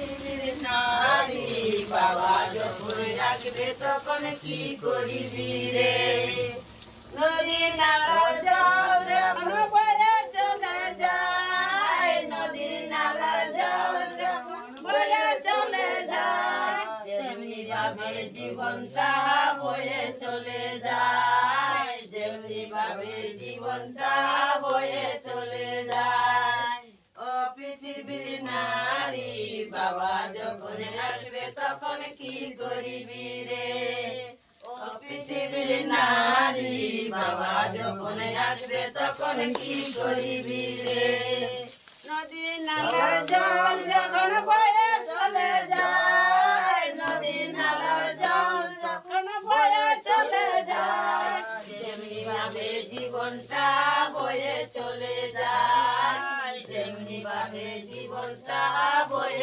পৃথিবীর নারী বাবা যখন ডাকবে তখন কি করিবি রে? নদী নালার জল যখন বয়ে চলে যায়, নদী নালার জল যখন বয়ে চলে যায়, তেমনি ভাবে জীবনটা বয়ে চলে যায়, তেমনি ভাবে জীবনটা বয়ে চলে যায়। ও পৃথিবীর নারী বাবা যখন আসবে তখন কি করিবি রে? ও পৃথিবীর নারী বাবা যখন আসবে তখন কি করিবি রে? নদী নালার জল যখন বয়ে চলে যায়, নদী নালার জল যখন বয়ে চলে যায়, তেমনি ভাবে জীবনটা বয়ে চলে যায়, তেমনি ভাবে জীবনটা বয়ে